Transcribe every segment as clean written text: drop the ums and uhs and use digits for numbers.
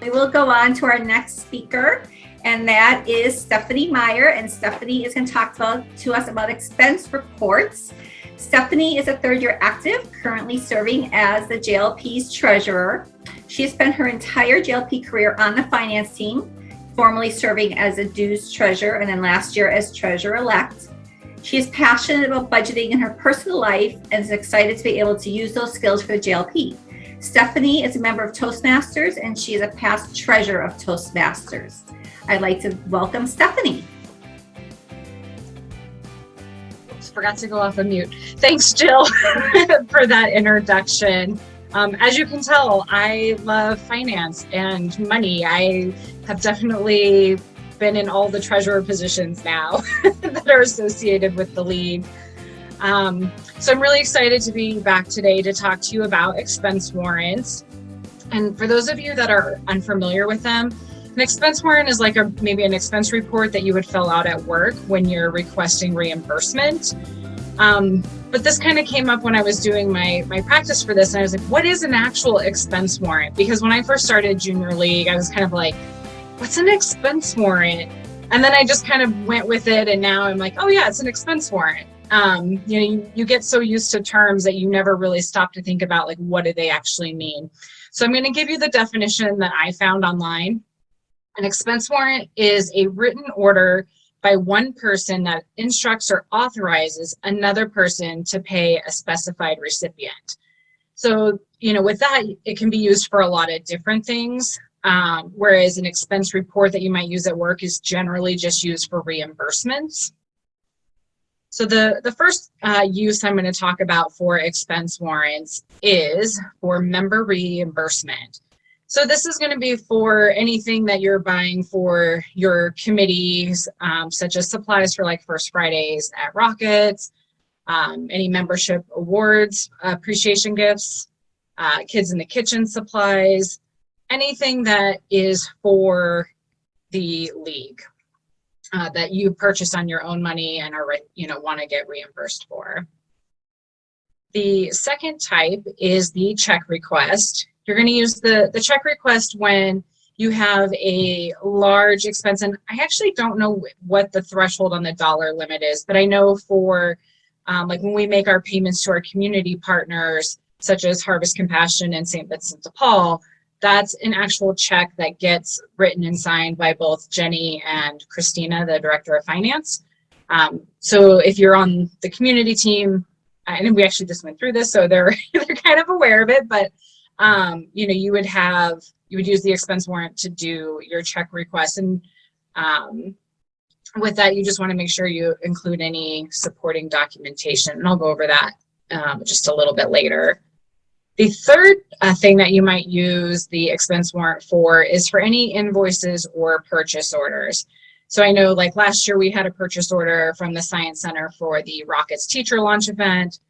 We will go on to our next speaker, and that is Stephanie Meyer. And Stephanie is going to talk to us about expense reports. Stephanie is a third-year active, currently serving as the JLP's treasurer. She has spent her entire JLP career on the finance team, formerly serving as a dues treasurer and then last year as treasurer-elect. She is passionate about budgeting in her personal life and is excited to be able to use those skills for the JLP. Stephanie is a member of Toastmasters, and she is a past treasurer of Toastmasters. I'd like to welcome Stephanie. Forgot to go off of mute. Thanks, Jill, for that introduction. As you can tell, I love finance and money. I have definitely been in all the treasurer positions now that are associated with the league. So I'm really excited to be back today to talk to you about expense warrants. And for those of you that are unfamiliar with them, an expense warrant is like maybe an expense report that you would fill out at work when you're requesting reimbursement. But this kind of came up when I was doing my practice for this, and I was like, what is an actual expense warrant? Because when I first started junior league, I was kind of like, what's an expense warrant? And then I just kind of went with it, and now I'm like, oh yeah, it's an expense warrant. You get so used to terms that you never really stop to think about, like, what do they actually mean? So I'm going to give you the definition that I found online. An expense warrant is a written order by one person that instructs or authorizes another person to pay a specified recipient. So, with that, it can be used for a lot of different things, whereas an expense report that you might use at work is generally just used for reimbursements. So the first use I'm going to talk about for expense warrants is for member reimbursement. So this is going to be for anything that you're buying for your committees, such as supplies for like First Fridays at Rockets, any membership awards, appreciation gifts, kids in the kitchen supplies, anything that is for the league. That you purchase on your own money and are, want to get reimbursed for. The second type is the check request. You're going to use the check request when you have a large expense, and I actually don't know what the threshold on the dollar limit is, but I know for like when we make our payments to our community partners, such as Harvest Compassion and St. Vincent de Paul, that's an actual check that gets written and signed by both Jenny and Christina, the director of finance. So if you're on the community team, and we actually just went through this, so they're kind of aware of it, but you would use the expense warrant to do your check request. And with that, you just want to make sure you include any supporting documentation, and I'll go over that just a little bit later. The third thing that you might use the expense warrant for is for any invoices or purchase orders. So I know like last year we had a purchase order from the Science Center for the Rockets teacher launch event.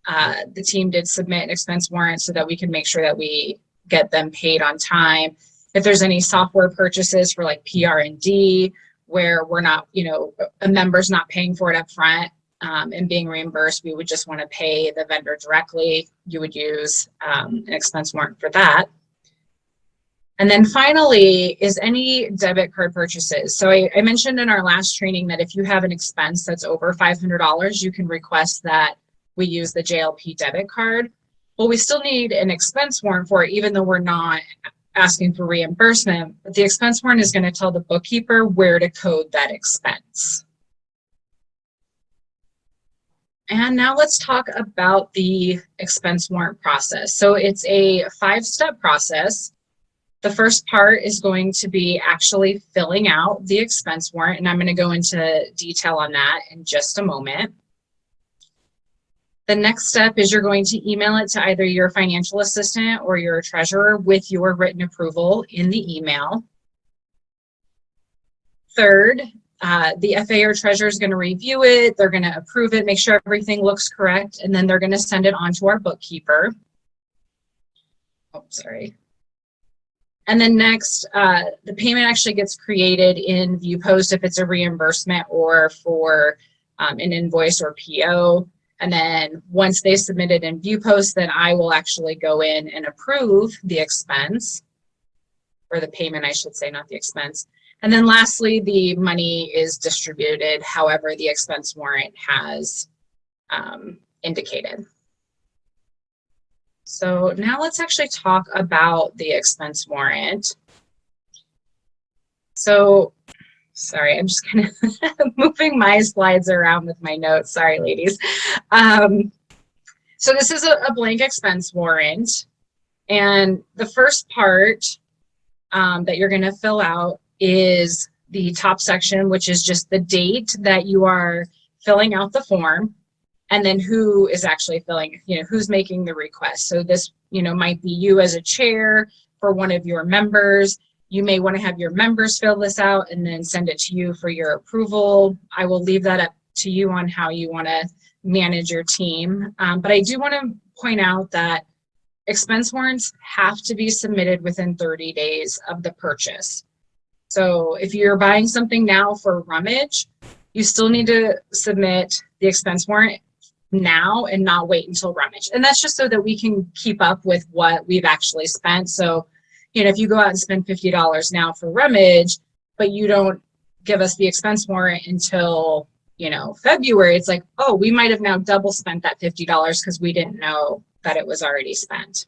The team did submit an expense warrant so that we can make sure that we get them paid on time. If there's any software purchases for like PR&D where we're not, a member's not paying for it up front, and being reimbursed, we would just want to pay the vendor directly. You would use an expense warrant for that. And then finally is any debit card purchases. So I mentioned in our last training that if you have an expense that's over $500, you can request that we use the JLP debit card. Well, we still need an expense warrant for it, even though we're not asking for reimbursement. But the expense warrant is going to tell the bookkeeper where to code that expense. And now let's talk about the expense warrant process. So it's a 5-step process. The first part is going to be actually filling out the expense warrant, and I'm going to go into detail on that in just a moment. The next step is you're going to email it to either your financial assistant or your treasurer with your written approval in the email. Third, the FA or treasurer is going to review it. They're going to approve it, make sure everything looks correct, and then they're going to send it on to our bookkeeper. Oh, sorry. And then next, the payment actually gets created in ViewPost if it's a reimbursement or for an invoice or PO. And then once they submit it in ViewPost, then I will actually go in and approve the expense. or the payment, I should say, not the expense. And then lastly, the money is distributed however the expense warrant has indicated. So now let's actually talk about the expense warrant. So, sorry, I'm just kind of moving my slides around with my notes. Sorry, ladies. So this is a blank expense warrant. And the first part that you're going to fill out is the top section, which is just the date that you are filling out the form, and then who is actually filling, who's making the request. So this, might be you as a chair for one of your members. You may want to have your members fill this out and then send it to you for your approval. I will leave that up to you on how you want to manage your team. But I do want to point out that expense warrants have to be submitted within 30 days of the purchase. So if you're buying something now for rummage, you still need to submit the expense warrant now and not wait until rummage. And that's just so that we can keep up with what we've actually spent. So, if you go out and spend $50 now for rummage, but you don't give us the expense warrant until, February, it's like, oh, we might have now double spent that $50 because we didn't know that it was already spent.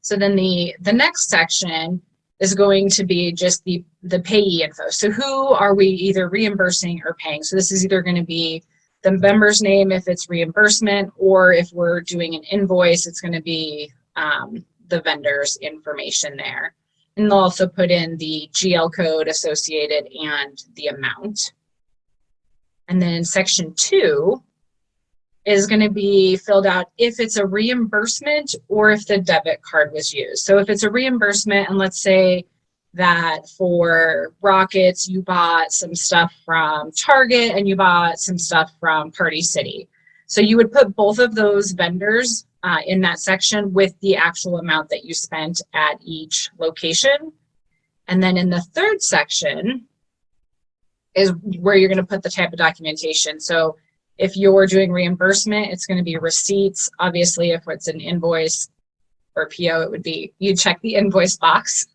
So then the next section is going to be just the payee info. So who are we either reimbursing or paying? So this is either going to be the member's name if it's reimbursement, or if we're doing an invoice, it's going to be the vendor's information there. And they'll also put in the GL code associated and the amount. And then section 2 is going to be filled out if it's a reimbursement or if the debit card was used. So if it's a reimbursement, and let's say that for Rockets, you bought some stuff from Target and you bought some stuff from Party City. So you would put both of those vendors in that section with the actual amount that you spent at each location. And then in the third section is where you're going to put the type of documentation. So if you're doing reimbursement, it's going to be receipts. Obviously, if it's an invoice or PO, it would be, you check the invoice box.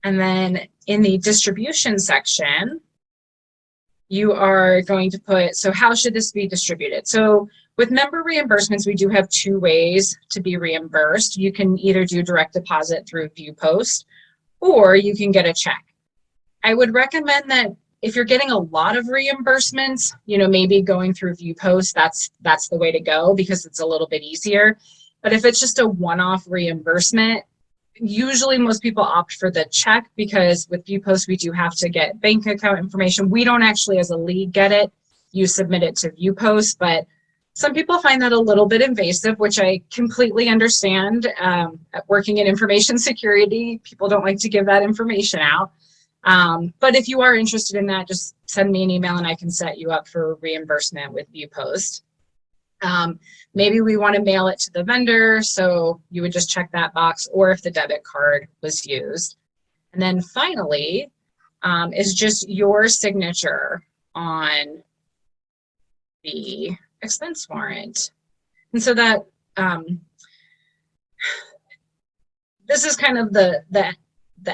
And then in the distribution section, you are going to put, so how should this be distributed? So with member reimbursements, we do have 2 ways to be reimbursed. You can either do direct deposit through ViewPost, or you can get a check. I would recommend that if you're getting a lot of reimbursements, maybe going through ViewPost, that's the way to go because it's a little bit easier. But if it's just a one-off reimbursement, usually most people opt for the check because with ViewPost, we do have to get bank account information. We don't actually as a league get it. You submit it to ViewPost, but some people find that a little bit invasive, which I completely understand. Working in information security, people don't like to give that information out. But if you are interested in that, just send me an email and I can set you up for reimbursement with ViewPost. Maybe we want to mail it to the vendor, so you would just check that box, or if the debit card was used. And then finally is just your signature on the expense warrant. And so that this is kind of the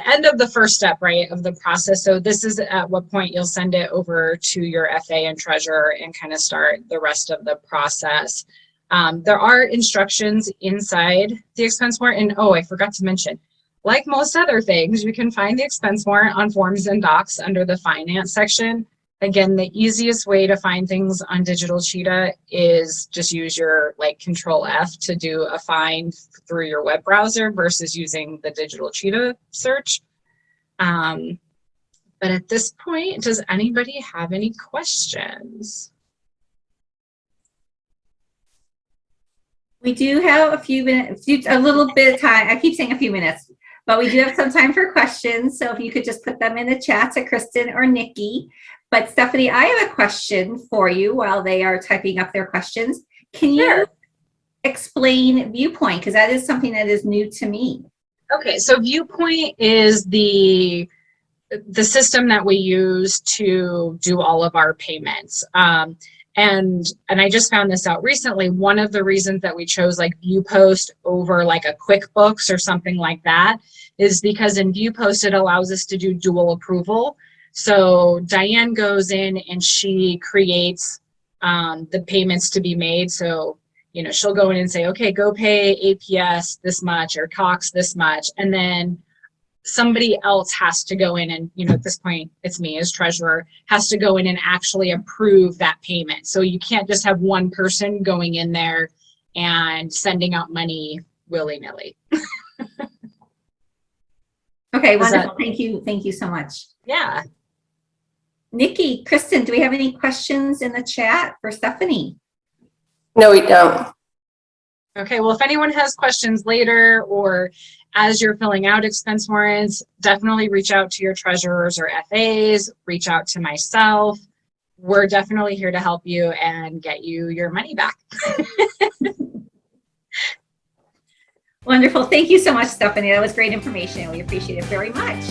end of the first step, right, of the process. So this is at what point you'll send it over to your FA and treasurer and kind of start the rest of the process. There are instructions inside the expense warrant. And oh, I forgot to mention, like most other things, you can find the expense warrant on Forms and Docs under the finance section. Again, the easiest way to find things on Digital Cheetah is just use your Control F to do a find through your web browser versus using the Digital Cheetah search. But at this point, does anybody have any questions? We do have a few minutes, a little bit of time. I keep saying a few minutes, but we do have some time for questions. So if you could just put them in the chat to Kristen or Nikki. But Stephanie, I have a question for you while they are typing up their questions. Can you explain Viewpoint? Because that is something that is new to me. Okay, so Viewpoint is the system that we use to do all of our payments. And I just found this out recently. One of the reasons that we chose ViewPost over a QuickBooks or something like that is because in ViewPost, it allows us to do dual approval. So Diane goes in and she creates the payments to be made. So, she'll go in and say, okay, go pay APS this much or Cox this much. And then somebody else has to go in and, at this point, it's me as treasurer, has to go in and actually approve that payment. So you can't just have one person going in there and sending out money willy-nilly. Okay, wonderful. Thank you. Thank you so much. Yeah. Nikki, Kristen, do we have any questions in the chat for Stephanie? No, we don't. Okay, well, if anyone has questions later or as you're filling out expense warrants, definitely reach out to your treasurers or FAs, reach out to myself. We're definitely here to help you and get you your money back. Wonderful. Thank you so much, Stephanie. That was great information. We appreciate it very much.